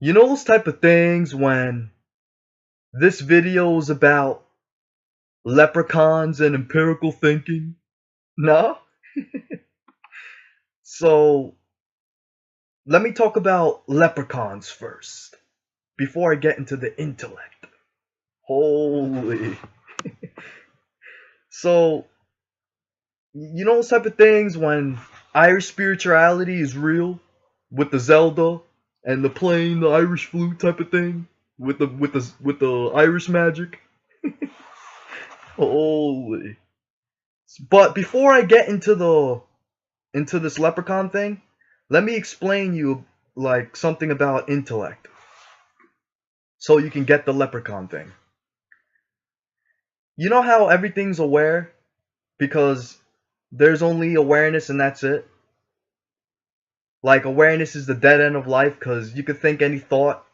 You know those type of things when this video is about leprechauns and empirical thinking? No? So, let me talk about leprechauns first, before I get into the intellect. Holy. So, you know those type of things when Irish spirituality is real? With the Zelda and the playing the Irish flute type of thing? With the Irish magic? Holy. But before I get into this leprechaun thing, let me explain you like something about intellect, so you can get the leprechaun thing. You know how everything's aware because there's only awareness and that's it? Like awareness is the dead end of life because you could think any thought,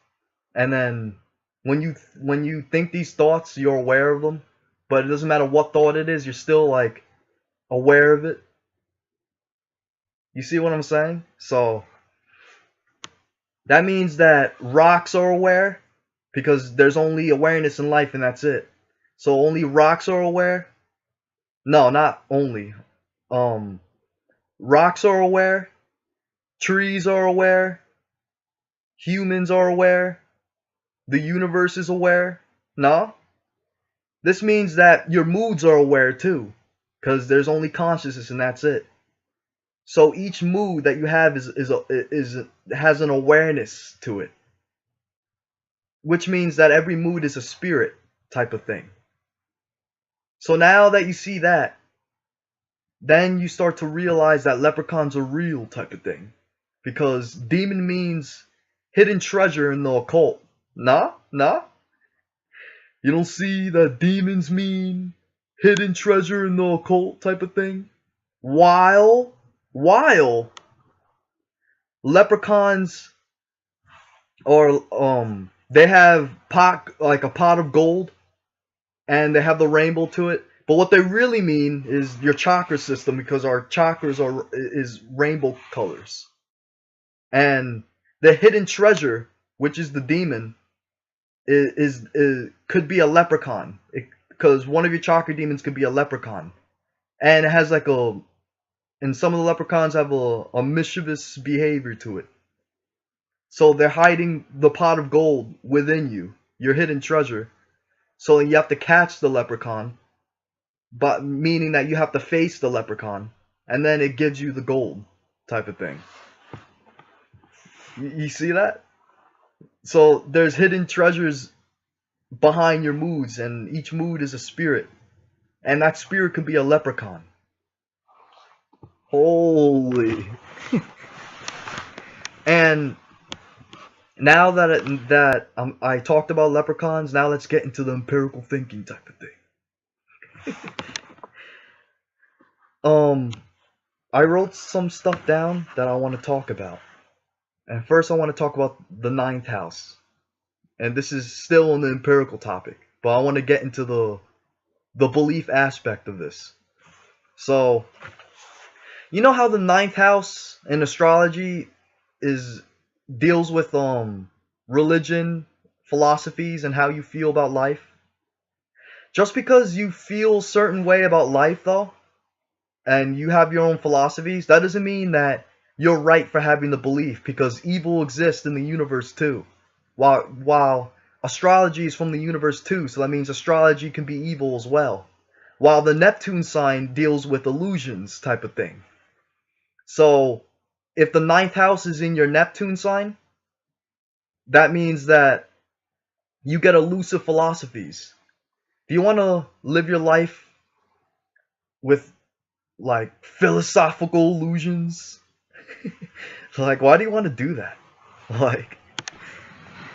and then when you think these thoughts, you're aware of them, but it doesn't matter what thought it is, you're still like aware of it. You see what I'm saying? So that means that rocks are aware because there's only awareness in life and that's it. So only rocks are aware? No, not only. Um Rocks are aware, trees are aware, humans are aware, the universe is aware. No? This means that your moods are aware too because there's only consciousness and that's it. So each mood that you have is has an awareness to it, which means that every mood is a spirit type of thing. So now that you see that, then you start to realize that leprechauns are real type of thing. Because demon means hidden treasure in the occult. Nah? Nah? You don't see that demons mean hidden treasure in the occult type of thing? While leprechauns are they have like a pot of gold and they have the rainbow to it. But what they really mean is your chakra system because our chakras is rainbow colors. And the hidden treasure, which is the demon, is could be a leprechaun because one of your chakra demons could be a leprechaun, and it has like and some of the leprechauns have a mischievous behavior to it. So they're hiding the pot of gold within you, your hidden treasure. So you have to catch the leprechaun, but meaning that you have to face the leprechaun, and then it gives you the gold type of thing. You see that? So there's hidden treasures behind your moods, and each mood is a spirit, and that spirit could be a leprechaun. Holy. And now I talked about leprechauns, now let's get into the empirical thinking type of thing. I wrote some stuff down that I want to talk about. And first I want to talk about the ninth house. And this is still on the empirical topic, but I want to get into the belief aspect of this. So, you know how the ninth house in astrology deals with religion, philosophies, and how you feel about life? Just because you feel a certain way about life though, and you have your own philosophies, that doesn't mean that you're right for having the belief, because evil exists in the universe too. While astrology is from the universe too, so that means astrology can be evil as well. While the Neptune sign deals with illusions type of thing. So if the ninth house is in your Neptune sign, that means that you get elusive philosophies. Do you want to live your life with like philosophical illusions? Like, why do you want to do that? Like,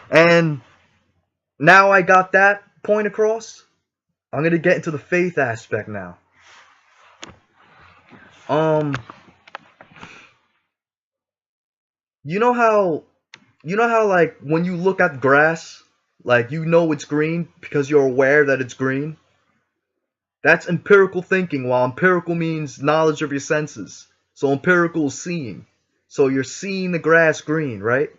and now I got that point across, I'm going to get into the faith aspect now. You know how like when you look at grass, like you know it's green because you're aware that it's green? That's empirical thinking, while empirical means knowledge of your senses. So empirical is seeing. So you're seeing the grass green, right?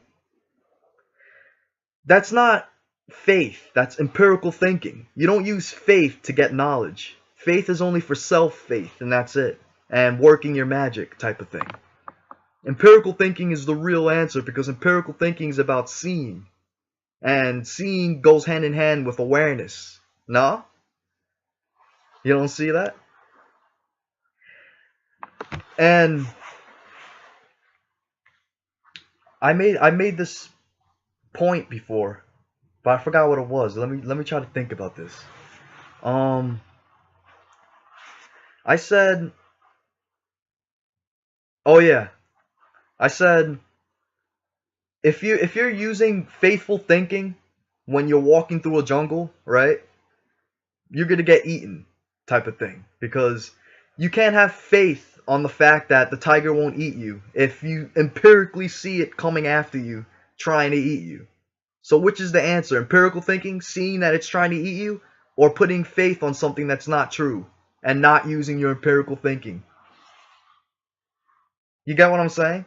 That's not faith. That's empirical thinking. You don't use faith to get knowledge. Faith is only for self-faith, and that's it. And working your magic type of thing. Empirical thinking is the real answer because empirical thinking is about seeing. And seeing goes hand in hand with awareness. No? You don't see that? And I made this point before, but I forgot what it was. Let me try to think about this. I said, oh yeah, I said if you're using faithful thinking when you're walking through a jungle, right? You're gonna get eaten, type of thing, because you can't have faith on the fact that the tiger won't eat you if you empirically see it coming after you, trying to eat you. So which is the answer? Empirical thinking, seeing that it's trying to eat you, or putting faith on something that's not true and not using your empirical thinking? You get what I'm saying?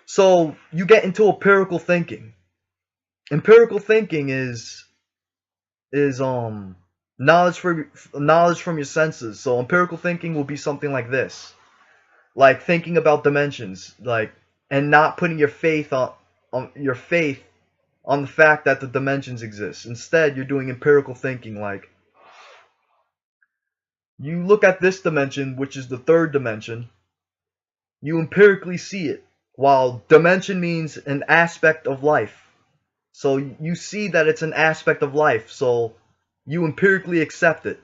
So you get into empirical thinking. Empirical thinking is knowledge from your senses. So empirical thinking will be something like this. Like thinking about dimensions, like, and not putting your faith on the fact that the dimensions exist. Instead, you're doing empirical thinking, like you look at this dimension, which is the third dimension, you empirically see it, while dimension means an aspect of life. So you see that it's an aspect of life, so you empirically accept it.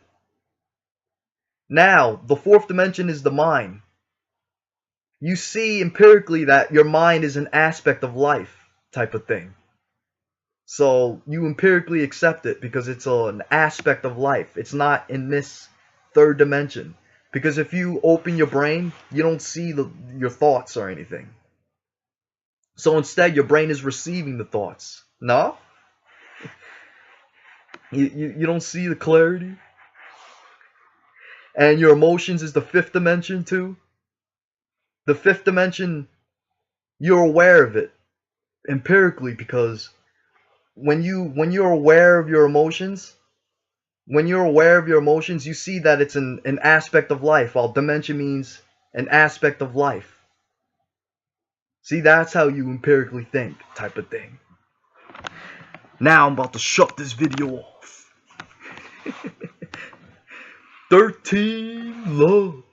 Now, the fourth dimension is the mind. You see empirically that your mind is an aspect of life, type of thing. So you empirically accept it because it's an aspect of life. It's not in this third dimension. Because if you open your brain, you don't see your thoughts or anything. So instead, your brain is receiving the thoughts. No? You don't see the clarity? And your emotions is the fifth dimension too? The fifth dimension, you're aware of it empirically because when you're aware of your emotions, you see that it's an aspect of life, while dimension means an aspect of life. See, that's how you empirically think, type of thing. Now I'm about to shut this video off. 13 love.